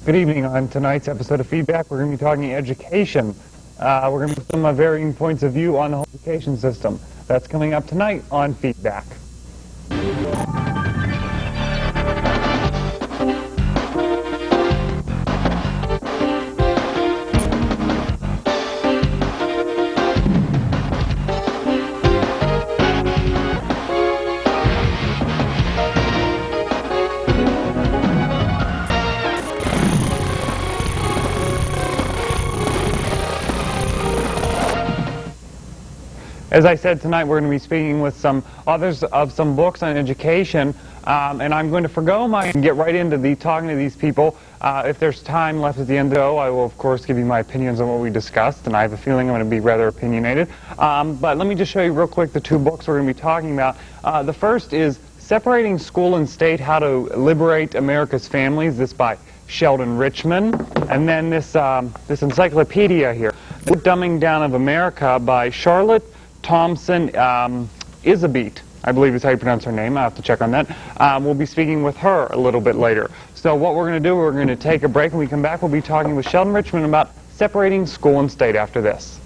Good evening. On tonight's episode of Feedback, we're going to be talking education. We're going to put some varying points of view on the whole education system. That's coming up tonight on Feedback. As I said, tonight we're going to be speaking with some authors of some books on education, and I'm going to forgo and get right into talking to these people. If there's time left at the end of the show, I will of course give you my opinions on what we discussed, and I have a feeling I'm going to be rather opinionated. But let me just show you real quick the two books we're going to be talking about. The first is Separating School and State, How to Liberate America's Families, this by Sheldon Richman, and then this encyclopedia here, The Dumbing Down of America by Charlotte Thompson Isabeet, I believe is how you pronounce her name. I'll have to check on that. We'll be speaking with her a little bit later. So what we're going to do, we're going to take a break. When we come back, we'll be talking with Sheldon Richman about separating school and state after this.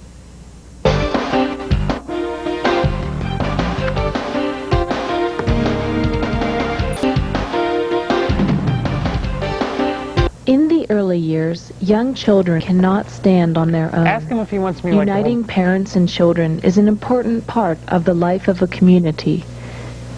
In the early years, young children cannot stand on their own. Ask him if he wants me Uniting parents and children is an important part of the life of a community.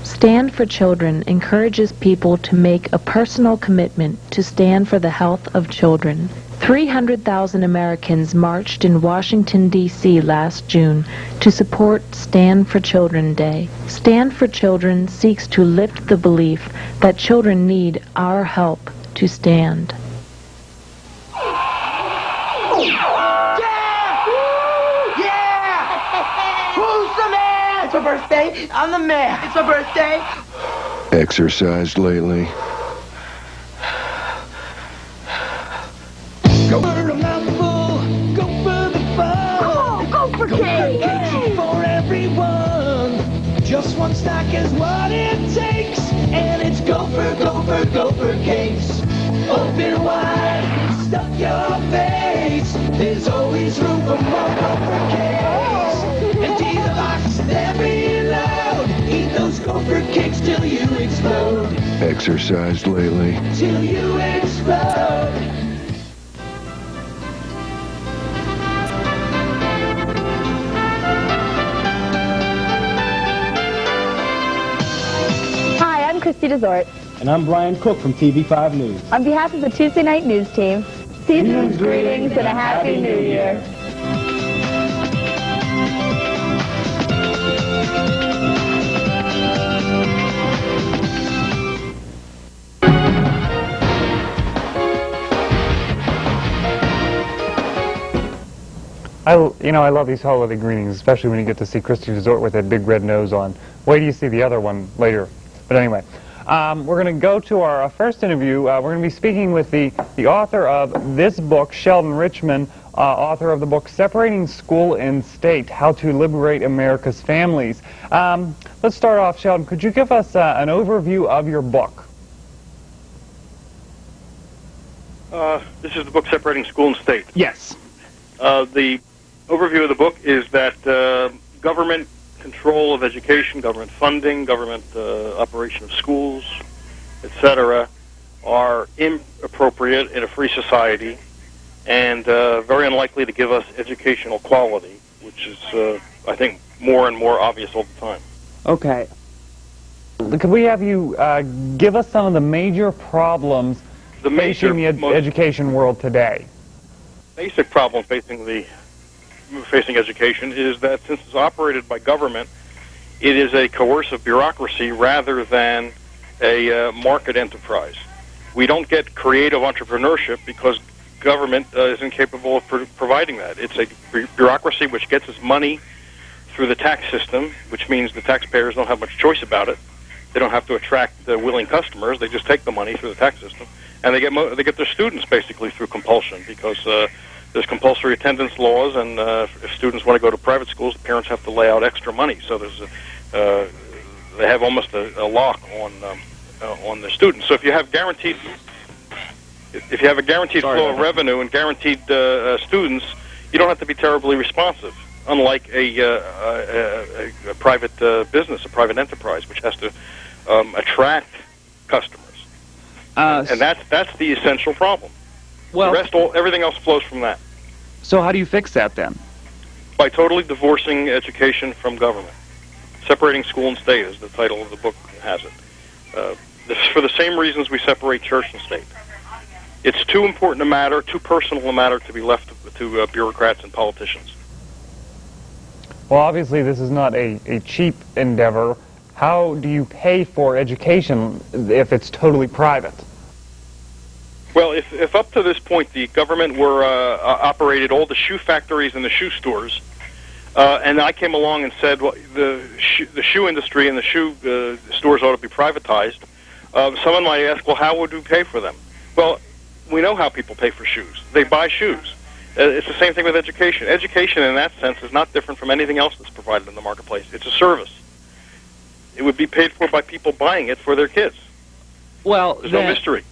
Stand for Children encourages people to make a personal commitment to stand for the health of children. 300,000 Americans marched in Washington, D.C. last June to support Stand for Children Day. Stand for Children seeks to lift the belief that children need our help to stand. It's her birthday. I'm the mayor. It's her birthday. Exercised lately? Go for a mouthful. Go for the fun. Come on, go for cake. Cake for everyone. Just one snack is what it takes. And it's gopher cakes. Open wide, stuff your face. There's always room for more gopher cakes. Empty the box, they're reload. Eat those gopher cakes till you explode. Exercised lately? Till you explode. Hi, I'm Christy Desort. And I'm Brian Cook from TV5 News. On behalf of the Tuesday Night News team, season's greetings and a Happy New Year. I love these holiday greetings, especially when you get to see Christy Desort with that big red nose on. Wait till you see the other one later. But anyway, we're going to go to our first interview. We're going to be speaking with the author of this book, Sheldon Richman, author of the book Separating School and State, How to Liberate America's Families. Let's start off, Sheldon. Could you give us an overview of your book? This is the book Separating School and State. Yes. The overview of the book is that government control of education, government funding, government operation of schools, etc., are inappropriate in a free society and very unlikely to give us educational quality, which is, I think, more and more obvious all the time. Okay. Could we have you give us some of the major problems facing the education world today? Basic problem facing education is that since it's operated by government, it is a coercive bureaucracy rather than a market enterprise. We don't get creative entrepreneurship because government is incapable of providing that. It's a bureaucracy which gets its money through the tax system, which means the taxpayers don't have much choice about it. They don't have to attract willing customers. They just take the money through the tax system, and they get their students basically through compulsion because there's compulsory attendance laws, and if students want to go to private schools, the parents have to lay out extra money. So they have almost a lock on the students. So if you have guaranteed If you have a guaranteed flow of revenue and guaranteed students, you don't have to be terribly responsive, unlike a private business, a private enterprise, which has to attract customers. And that's the essential problem. Well, the rest, everything else flows from that. So how do you fix that then? By totally divorcing education from government. Separating school and state, as the title of the book has it. For the same reasons we separate church and state. It's too important a matter, too personal a matter to be left to bureaucrats and politicians. Well, obviously this is not a cheap endeavor. How do you pay for education if it's totally private? Well, if up to this point the government were operated all the shoe factories and the shoe stores, and I came along and said, well, the shoe industry and the shoe stores ought to be privatized, someone might ask, well, how would we pay for them? Well, we know how people pay for shoes. They buy shoes. It's the same thing with education. Education, in that sense, is not different from anything else that's provided in the marketplace. It's a service. It would be paid for by people buying it for their kids. Well, there's no mystery.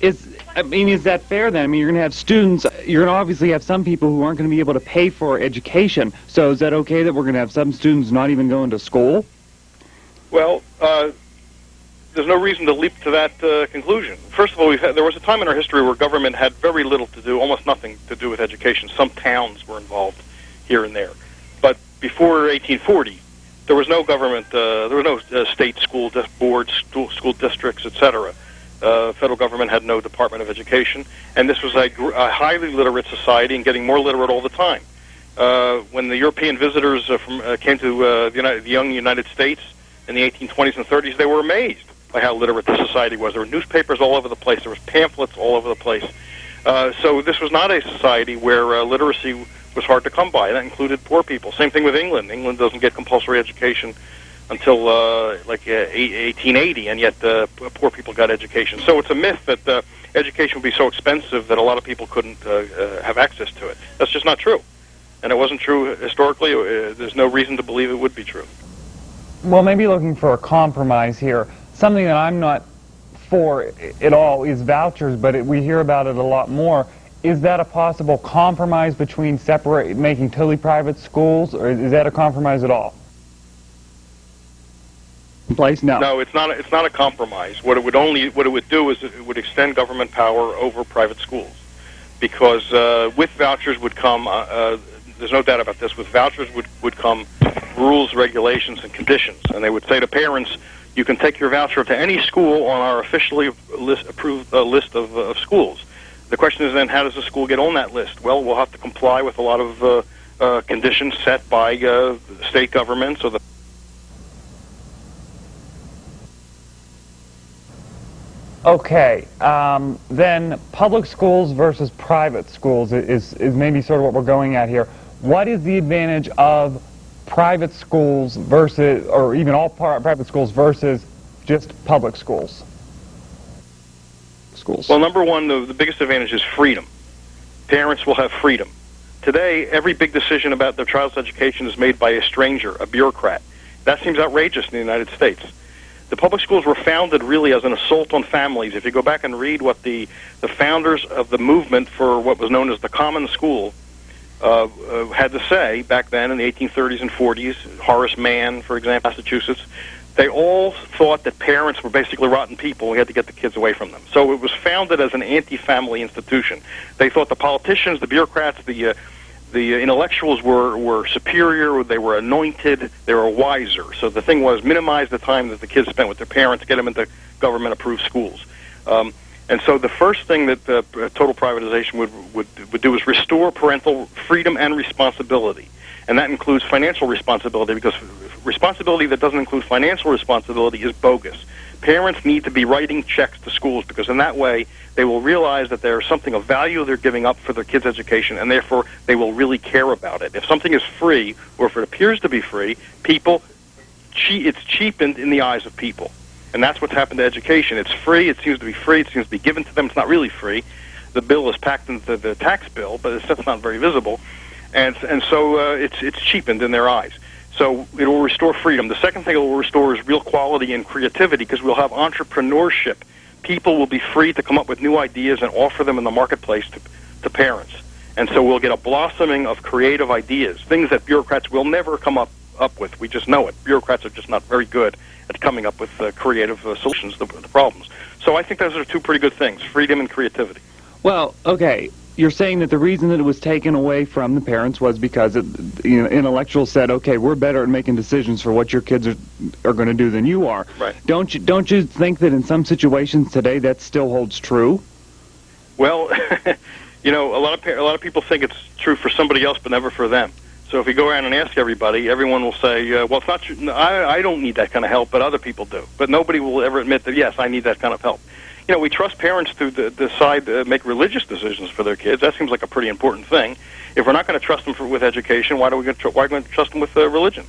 Is that fair then? I mean, you're going to have students, you're going to obviously have some people who aren't going to be able to pay for education. So is that okay that we're going to have some students not even going to school? Well, there's no reason to leap to that conclusion. First of all, there was a time in our history where government had very little to do, almost nothing to do with education. Some towns were involved here and there. But before 1840, there was no government, there were no state school boards, school districts, etc. Federal government had no Department of Education, and this was a highly literate society and getting more literate all the time. When the European visitors came to the young United States in the 1820s and 30s, they were amazed by how literate the society was. There were newspapers all over the place. There was pamphlets all over the place. So this was not a society where literacy was hard to come by. That included poor people. Same thing with England. England doesn't get compulsory education until 1880, and yet poor people got education. So it's a myth that education would be so expensive that a lot of people couldn't have access to it. That's just not true. And it wasn't true historically. There's no reason to believe it would be true. Well, maybe looking for a compromise here. Something that I'm not for at all is vouchers, but we hear about it a lot more. Is that a possible compromise between making totally private schools, or is that a compromise at all? Place? No. No, it's not. It's not a compromise. What it would do is it would extend government power over private schools, because with vouchers would come. There's no doubt about this. With vouchers would come rules, regulations, and conditions, and they would say to parents, "You can take your voucher to any school on our officially approved list of schools." The question is then, how does the school get on that list? Well, we'll have to comply with a lot of conditions set by state governments or the. Okay, then public schools versus private schools is maybe sort of what we're going at here. What is the advantage of private schools versus, or even all private schools versus just public schools? Well, number one, the biggest advantage is freedom. Parents will have freedom. Today, every big decision about their child's education is made by a stranger, a bureaucrat. That seems outrageous in the United States. The public schools were founded really as an assault on families. If you go back and read what the founders of the movement for what was known as the common school had to say back then in the 1830s and 40s, Horace Mann, for example, Massachusetts, they all thought that parents were basically rotten people. We had to get the kids away from them. So it was founded as an anti-family institution. They thought the politicians, the bureaucrats, the intellectuals were superior, they were anointed, they were wiser. So the thing was minimize the time that the kids spent with their parents, get them into government-approved schools. And so the first thing that total privatization would do is restore parental freedom and responsibility. And that includes financial responsibility, because responsibility that doesn't include financial responsibility is bogus. Parents need to be writing checks to schools, because in that way they will realize that there's something of value they're giving up for their kids' education, and therefore they will really care about it. If something is free, or if it appears to be free, it's cheapened in the eyes of people. And that's what's happened to education. It's free, it seems to be free, it seems to be given to them. It's not really free. The bill is packed into the tax bill, but that's not very visible. And so it's cheapened in their eyes. So it will restore freedom. The second thing it will restore is real quality and creativity, because we'll have entrepreneurship. people will be free to come up with new ideas and offer them in the marketplace to parents. And so we'll get a blossoming of creative ideas, things that bureaucrats will never come up with. We just know it. Bureaucrats are just not very good at coming up with creative solutions to the problems. So I think those are two pretty good things, freedom and creativity. Well, okay, you're saying that the reason that it was taken away from the parents was because intellectuals said, okay, we're better at making decisions for what your kids are going to do than you are. Right. Don't you think that in some situations today that still holds true? Well, a lot of people think it's true for somebody else, but never for them. So if you go around and ask everybody, everyone will say, well, it's not true. No, I don't need that kind of help, but other people do. But nobody will ever admit that, yes, I need that kind of help. We trust parents to decide to make religious decisions for their kids. That seems like a pretty important thing. If we're not going to trust them with education, why are we going to trust them with religion?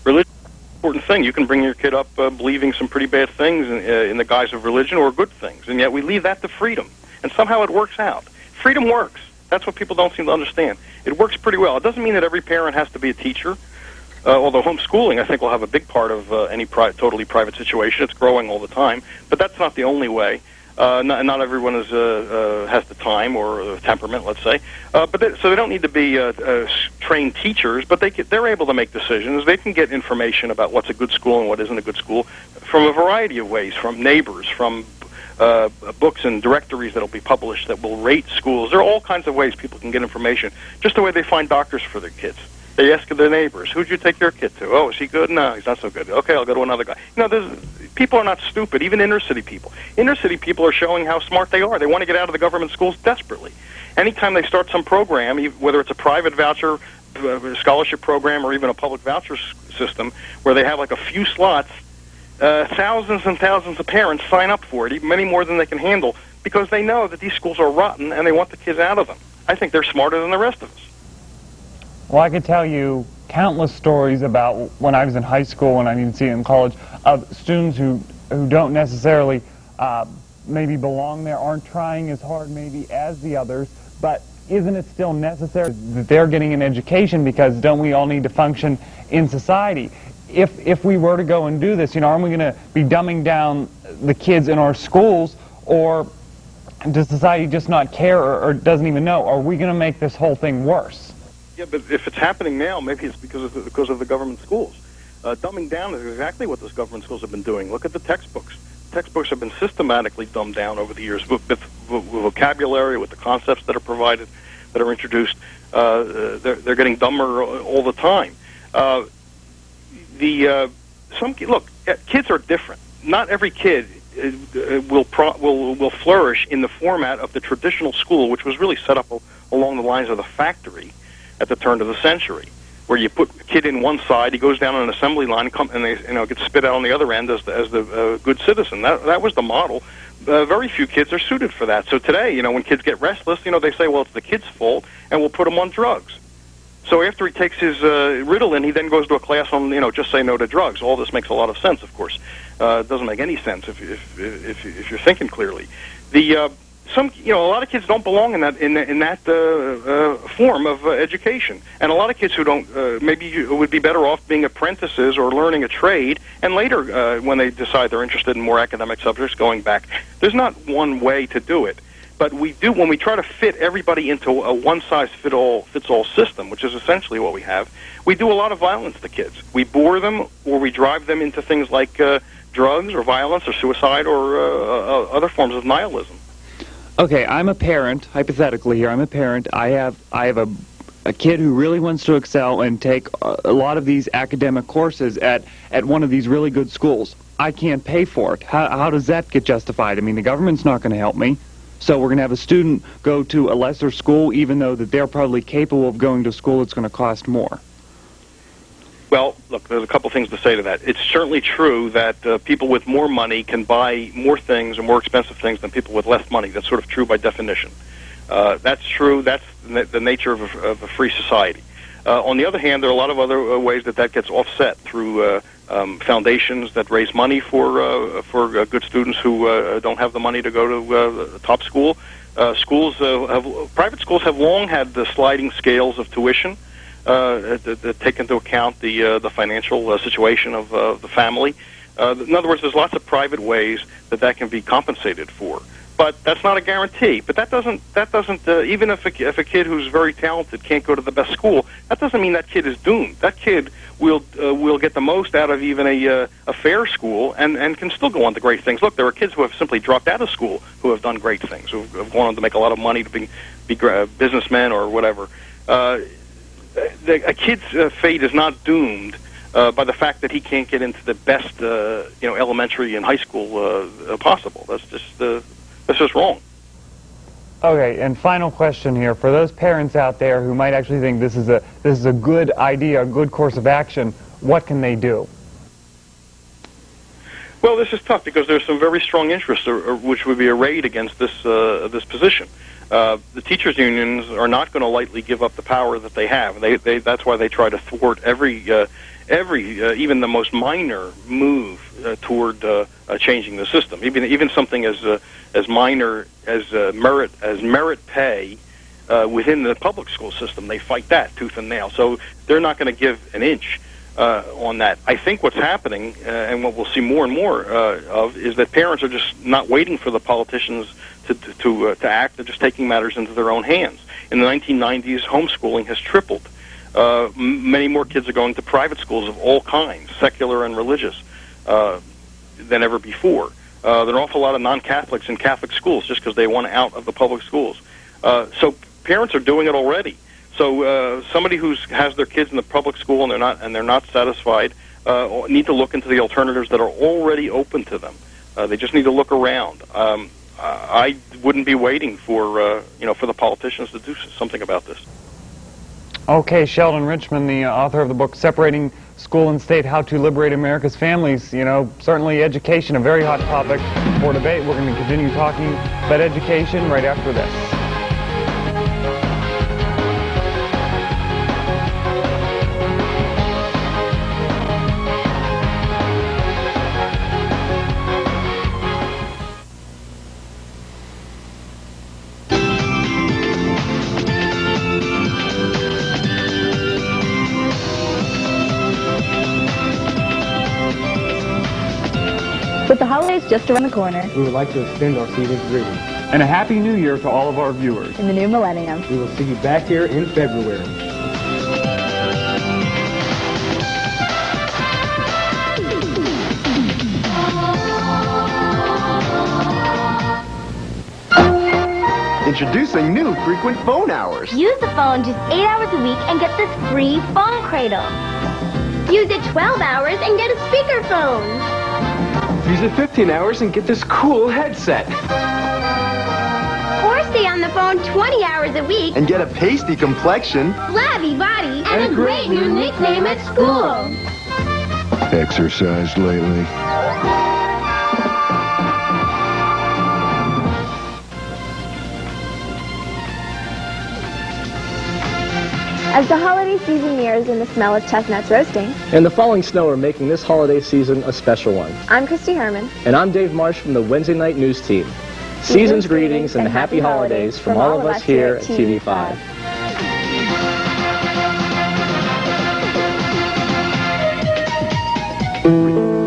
Religion is an important thing. You can bring your kid up believing some pretty bad things in the guise of religion or good things, and yet we leave that to freedom. And somehow it works out. Freedom works. That's what people don't seem to understand. It works pretty well. It doesn't mean that every parent has to be a teacher, although homeschooling, I think, will have a big part of any totally private situation. It's growing all the time, but that's not the only way. Not everyone has the time or the temperament, let's say. So they don't need to be trained teachers, but they're able to make decisions. They can get information about what's a good school and what isn't a good school from a variety of ways, from neighbors, from books and directories that will be published that will rate schools. There are all kinds of ways people can get information, just the way they find doctors for their kids. They ask their neighbors, who'd you take your kid to? Oh, is he good? No, he's not so good. Okay, I'll go to another guy. People are not stupid, even inner-city people. Inner-city people are showing how smart they are. They want to get out of the government schools desperately. Anytime they start some program, whether it's a private voucher scholarship program or even a public voucher system, where they have like a few slots, thousands and thousands of parents sign up for it, many more than they can handle, because they know that these schools are rotten and they want the kids out of them. I think they're smarter than the rest of us. Well, I could tell you countless stories about when I was in high school and I didn't see it in college of students who don't necessarily maybe belong there, aren't trying as hard maybe as the others, but isn't it still necessary that they're getting an education, because don't we all need to function in society? If we were to go and do this, aren't we going to be dumbing down the kids in our schools, or does society just not care or doesn't even know? Are we going to make this whole thing worse? Yeah, but if it's happening now, maybe it's because of the government schools. Dumbing down is exactly what those government schools have been doing. Look at the textbooks. Textbooks have been systematically dumbed down over the years with vocabulary, with the concepts that are provided, that are introduced. They're getting dumber all the time. Kids are different. Not every kid will flourish in the format of the traditional school, which was really set up along the lines of the factory at the turn of the century, where you put a kid in one side, he goes down an assembly line, and they gets spit out on the other end as the good citizen. That was the model. Very few kids are suited for that. So today, when kids get restless, they say, well, it's the kid's fault, and we'll put them on drugs. So after he takes his Ritalin, he then goes to a class on, just say no to drugs. All this makes a lot of sense, of course. It doesn't make any sense if you're thinking clearly. A lot of kids don't belong in that form of education, and a lot of kids who don't maybe would be better off being apprentices or learning a trade, and later when they decide they're interested in more academic subjects, going back. There's not one way to do it. But we do, when we try to fit everybody into a one-size-fits-all system, which is essentially what we have, we do a lot of violence to kids. We bore them, or we drive them into things like drugs or violence or suicide or other forms of nihilism. Okay, I'm a parent, hypothetically here, I'm a parent. I have a kid who really wants to excel and take a lot of these academic courses at one of these really good schools. I can't pay for it. How does that get justified? I mean, the government's not going to help me. So we're going to have a student go to a lesser school, even though that they're probably capable of going to a school that's going to cost more. Well, look, there's a couple things to say to that. It's certainly true that people with more money can buy more things or more expensive things than people with less money. That's sort of true by definition. That's true. That's the nature of a free society. On the other hand, there are a lot of other ways that gets offset through foundations that raise money for good students who don't have the money to go to the top school. Private schools have long had the sliding scales of tuition that take into account the financial situation of the family. In other words, there's lots of private ways that can be compensated for. But that's not a guarantee. But that doesn't even if a kid who's very talented can't go to the best school, that doesn't mean that kid is doomed. That kid will get the most out of even a fair school and can still go on to great things. Look, there are kids who have simply dropped out of school who have done great things, who have gone on to make a lot of money to be businessmen or whatever. A kid's fate is not doomed by the fact that he can't get into the best elementary and high school possible. That's just wrong. Okay, and final question here. For those parents out there who might actually think this is a good idea, a good course of action, what can they do? Well, this is tough because there's some very strong interests which would be arrayed against this position. The teachers' unions are not going to lightly give up the power that they have. That's why they try to thwart every even the most minor move toward changing the system. Even something as minor as merit pay within the public school system, they fight that tooth and nail. So they're not going to give an inch on that. I think what's happening, and what we'll see more and more of, is that parents are just not waiting for the politicians to act. They're just taking matters into their own hands. In the 1990s, homeschooling has tripled. Many more kids are going to private schools of all kinds, secular and religious, than ever before. There are an awful lot of non-Catholics in Catholic schools just because they want out of the public schools. So parents are doing it already. So somebody who has their kids in the public school and they're not satisfied need to look into the alternatives that are already open to them. They just need to look around. I wouldn't be waiting for the politicians to do something about this. Okay, Sheldon Richman, the author of the book Separating School and State, How to Liberate America's Families. Certainly education, a very hot topic for debate. We're going to continue talking about education right after this. With the holidays just around the corner, We would like to extend our season's greetings. And a Happy New Year to all of our viewers. in the new millennium. We will see you back here in February. Introducing new frequent phone hours. Use the phone just 8 hours a week and get this free phone cradle. Use it 12 hours and get a speakerphone. Use it 15 hours and get this cool headset. Or stay on the phone 20 hours a week And get a pasty complexion. flabby body, and a great new nickname at school. Exercised lately? As the holiday season nears and the smell of chestnuts roasting, And the falling snow are making this holiday season a special one. I'm Christy Herman. And I'm Dave Marsh from the Wednesday Night News Team. Season's greetings and happy holidays from all of us here at TV5.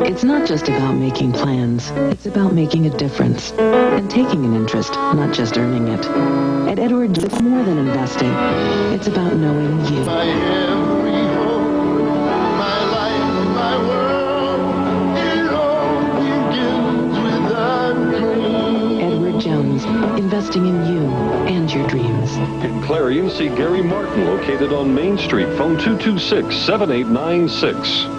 It's not just about making plans. It's about making a difference and taking an interest, not just earning it. At Edwards, it's more than investing. It's about knowing you. My every hope, my life, my world, it all begins with a dream. Edward Jones, investing in you and your dreams. At Clarion, see Gary Martin, located on Main Street. Phone 226-7896.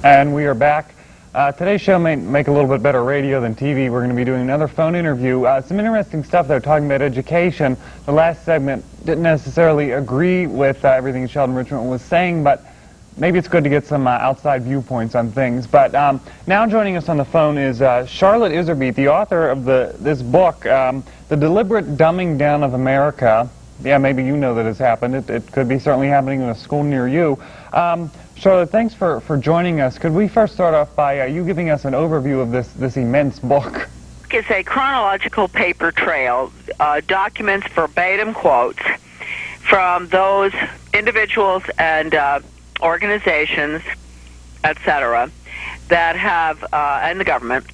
And we are back. Today's show may make a little bit better radio than TV. We're going to be doing another phone interview. Some interesting stuff, though, talking about education. The last segment didn't necessarily agree with everything Sheldon Richman was saying, but maybe it's good to get some outside viewpoints on things. But now joining us on the phone is Charlotte Iserbyt, the author of this book, The Deliberate Dumbing Down of America. Yeah, maybe you know that has happened. It could be certainly happening in a school near you. Charlotte, thanks for joining us. Could we first start off by you giving us an overview of this immense book? is a chronological paper trail, documents verbatim quotes from those individuals and organizations, etc., that have, and the government,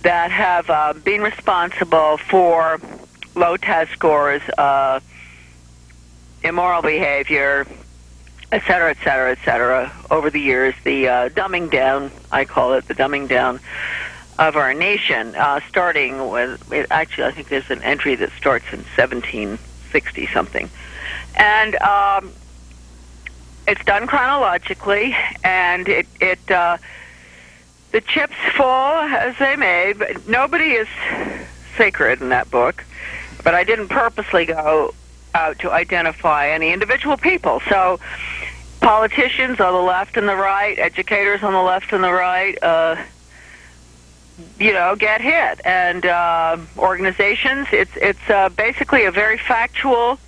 that have been responsible for low test scores, immoral behavior, et cetera, over the years. The dumbing down, I call it, the dumbing down of our nation, starting with, actually, I think there's an entry that starts in 1760-something. And it's done chronologically, and the chips fall as they may, but nobody is sacred in that book. But I didn't purposely go out to identify any individual people. So politicians on the left and the right, educators on the left and the right, get hit. And organizations, it's basically a very factual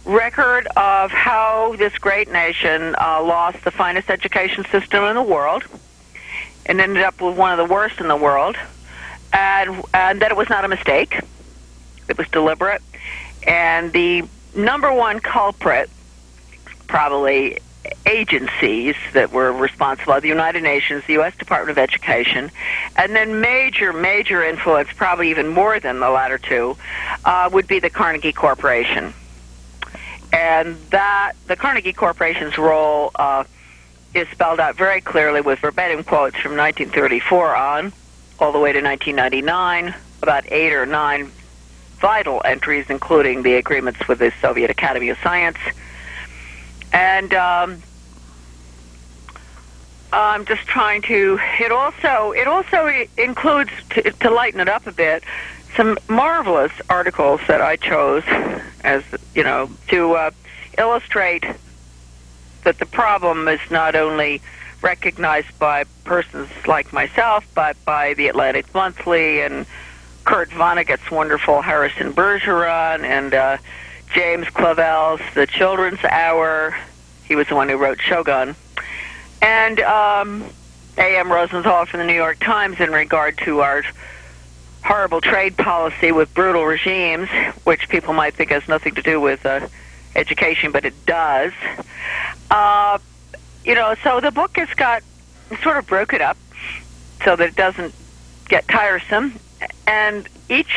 record of how this great nation lost the finest education system in the world and ended up with one of the worst in the world, and that it was not a mistake. It was deliberate. And the number one culprit, probably agencies that were responsible, the United Nations, the U.S. Department of Education, and then major influence, probably even more than the latter two, would be the Carnegie Corporation. And the Carnegie Corporation's role is spelled out very clearly with verbatim quotes from 1934 on, all the way to 1999, about 8 or 9 vital entries, including the agreements with the Soviet Academy of Science. And I'm just trying to, it also includes, to lighten it up a bit, some marvelous articles that I chose as, to illustrate that the problem is not only recognized by persons like myself, but by the Atlantic Monthly and Kurt Vonnegut's wonderful Harrison Bergeron and James Clavell's The Children's Hour. He was the one who wrote Shogun. And A.M. Rosenthal from the New York Times in regard to our horrible trade policy with brutal regimes, which people might think has nothing to do with education, but it does. So the book has got sort of broken up so that it doesn't get tiresome. And each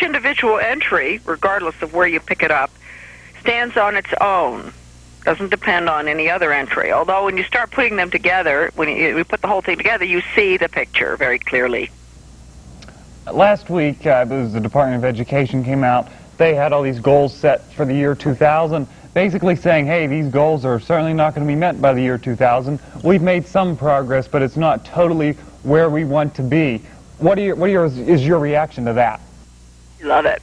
individual entry, regardless of where you pick it up, stands on its own. Doesn't depend on any other entry. Although when you start putting them together, when you put the whole thing together, you see the picture very clearly. Last week, it was the Department of Education came out. They had all these goals set for the year 2000, basically saying, hey, these goals are certainly not going to be met by the year 2000. We've made some progress, but it's not totally where we want to be. What is your reaction to that? Love it.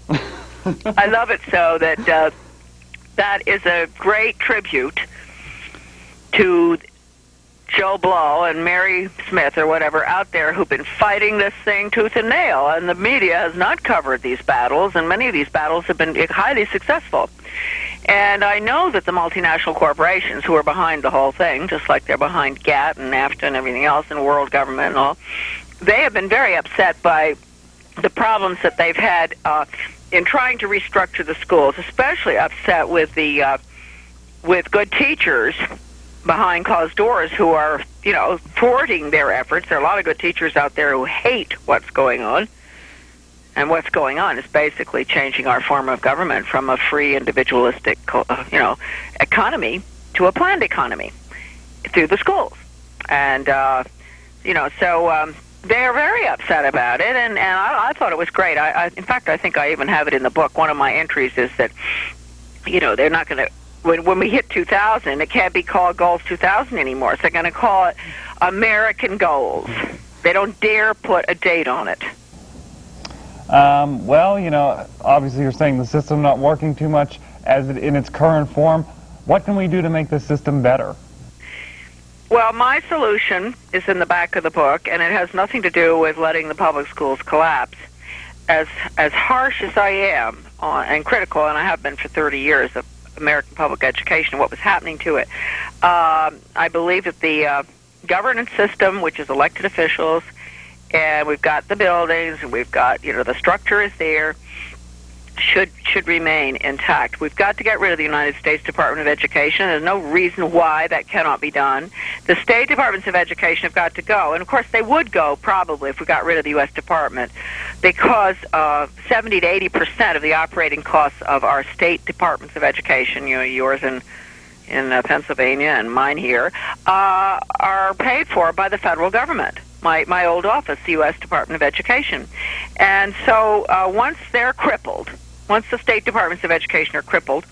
I love it so that that is a great tribute to Joe Blow and Mary Smith or whatever out there who've been fighting this thing tooth and nail, and the media has not covered these battles, and many of these battles have been highly successful. And I know that the multinational corporations who are behind the whole thing, just like they're behind GATT and NAFTA and everything else and world government and all, they have been very upset by the problems that they've had in trying to restructure the schools, especially upset with the with good teachers behind closed doors who are, thwarting their efforts. There are a lot of good teachers out there who hate what's going on. And what's going on is basically changing our form of government from a free, individualistic, economy to a planned economy through the schools. And, so they're very upset about it, and I thought it was great. In fact, I think I even have it in the book. One of my entries is that, they're not going to, when we hit 2000, it can't be called Goals 2000 anymore. So they're going to call it American Goals. They don't dare put a date on it. Obviously you're saying the system not working too much in its current form. What can we do to make the system better? Well, my solution is in the back of the book, and it has nothing to do with letting the public schools collapse. As harsh as I am and critical, and I have been for 30 years, of American public education and what was happening to it, I believe that the governance system, which is elected officials, and we've got the buildings, and we've got, the structure is there, should remain intact. We've got to get rid of the United States Department of Education. There's no reason why that cannot be done. The state departments of education have got to go, and of course they would go probably if we got rid of the U.S. Department, because 70 to 80% of the operating costs of our state departments of education, yours in Pennsylvania and mine here, are paid for by the federal government. My old office, the U.S. Department of Education. And so once they're crippled, once the state departments of education are crippled,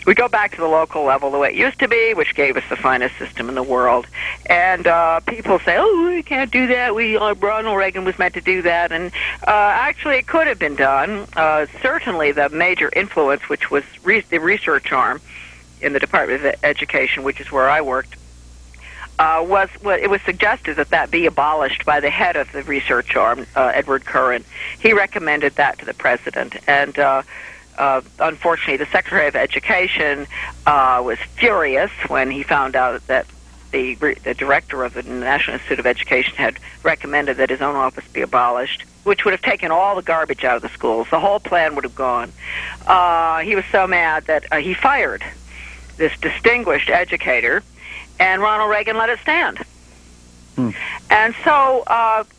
we go back to the local level the way it used to be, which gave us the finest system in the world. And people say, oh, we can't do that. Ronald Reagan was meant to do that. And actually, it could have been done. Certainly, the major influence, which was the research arm in the Department of Education, which is where I worked, it was suggested that be abolished by the head of the research arm, Edward Curran. He recommended that to the president, and unfortunately, the Secretary of Education was furious when he found out that the director of the National Institute of Education had recommended that his own office be abolished, which would have taken all the garbage out of the schools. The whole plan would have gone. He was so mad that he fired this distinguished educator, and Ronald Reagan let it stand. And so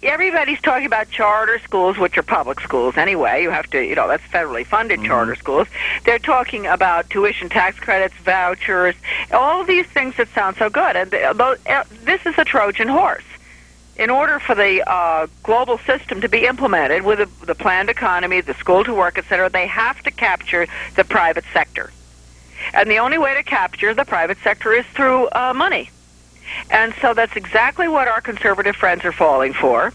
everybody's talking about charter schools, which are public schools anyway. You have to, that's federally funded charter schools. They're talking about tuition tax credits, vouchers, all these things that sound so good. And this is a Trojan horse. In order for the global system to be implemented with the planned economy, the school to work, etc., they have to capture the private sector. And the only way to capture the private sector is through money. And so that's exactly what our conservative friends are falling for.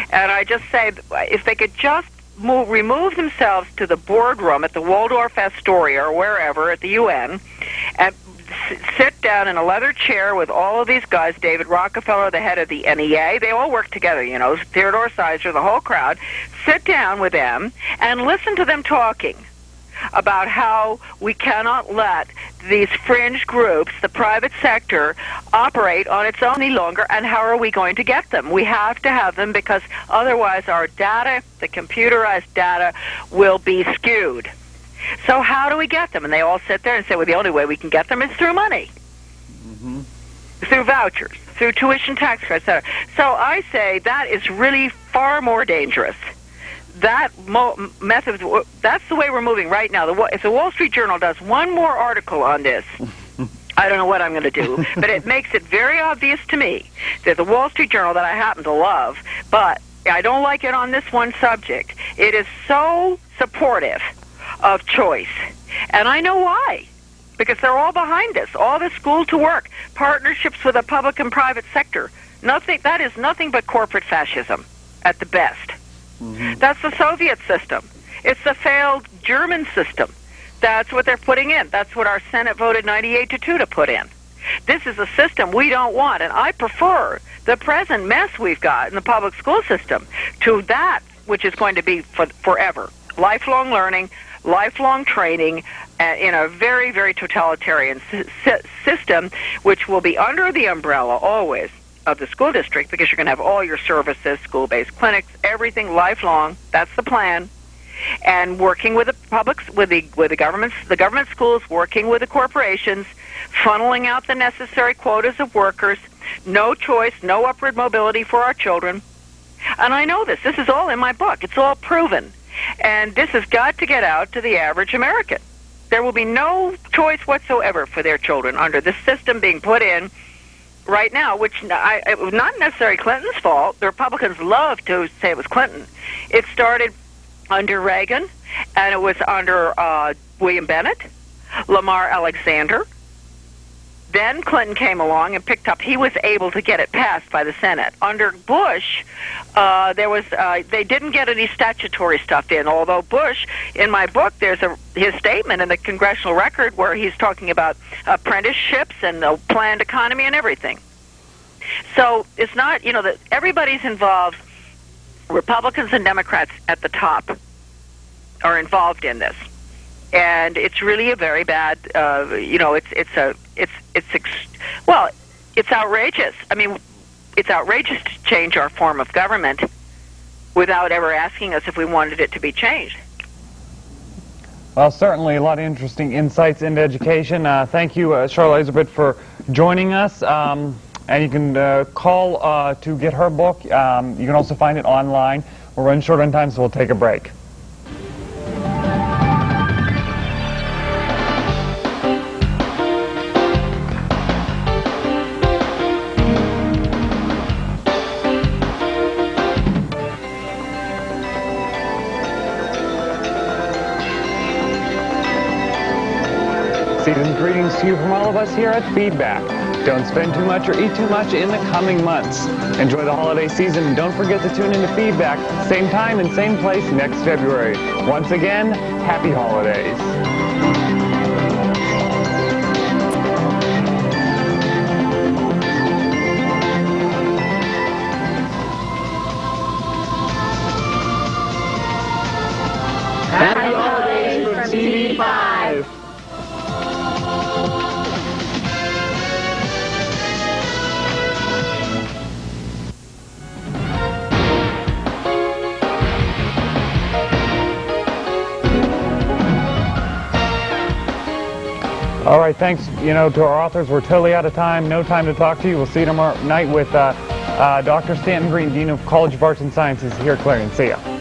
And I just say, if they could just remove themselves to the boardroom at the Waldorf Astoria or wherever at the UN and sit down in a leather chair with all of these guys, David Rockefeller, the head of the NEA, they all work together, Theodore Sizer, the whole crowd, sit down with them and listen to them talking about how we cannot let these fringe groups, the private sector, operate on its own any longer, and how are we going to get them? We have to have them, because otherwise our data, the computerized data, will be skewed. So how do we get them? And they all sit there and say, well, the only way we can get them is through money, through vouchers, through tuition tax credits, etc. So I say that is really far more dangerous. That method, that's the way we're moving right now. If the Wall Street Journal does one more article on this, I don't know what I'm going to do, but it makes it very obvious to me that the Wall Street Journal, that I happen to love, but I don't like it on this one subject. It is so supportive of choice, and I know why. Because they're all behind this, all the school to work, partnerships with the public and private sector. That is nothing but corporate fascism at the best. That's the Soviet system. It's the failed German system. That's what they're putting in. That's what our Senate voted 98-2 to put in. This is a system we don't want, and I prefer the present mess we've got in the public school system to that which is going to be forever. Lifelong learning, lifelong training in a very, very totalitarian system, which will be under the umbrella always of the school district, because you're going to have all your services, school-based clinics, everything lifelong. That's the plan. And working with the government schools, working with the corporations, funneling out the necessary quotas of workers, no choice, no upward mobility for our children. And I know this. This is all in my book. It's all proven. And this has got to get out to the average American. There will be no choice whatsoever for their children under this system being put in right now, which it was not necessarily Clinton's fault. The Republicans love to say it was Clinton. It started under Reagan, and it was under William Bennett, Lamar Alexander. Then Clinton came along and picked up. He was able to get it passed by the Senate. Under Bush, they didn't get any statutory stuff in, although Bush, in my book, there's his statement in the Congressional Record where he's talking about apprenticeships and the planned economy and everything. So it's not, that everybody's involved. Republicans and Democrats at the top are involved in this. And it's really a very bad, it's outrageous. I mean, it's outrageous to change our form of government without ever asking us if we wanted it to be changed. Well, certainly a lot of interesting insights into education. Thank you, Charlotte Elizabeth, for joining us. And you can call to get her book. You can also find it online. We're running short on time, so we'll take a break. Season's greetings to you from all of us here at Feedback. Don't spend too much or eat too much in the coming months. Enjoy the holiday season and don't forget to tune into Feedback, same time and same place next February. Once again, happy holidays. Happy holidays from TV5. All right, thanks, to our authors. We're totally out of time. No time to talk to you. We'll see you tomorrow night with Dr. Stanton Green, Dean of College of Arts and Sciences here at Clarion. See ya.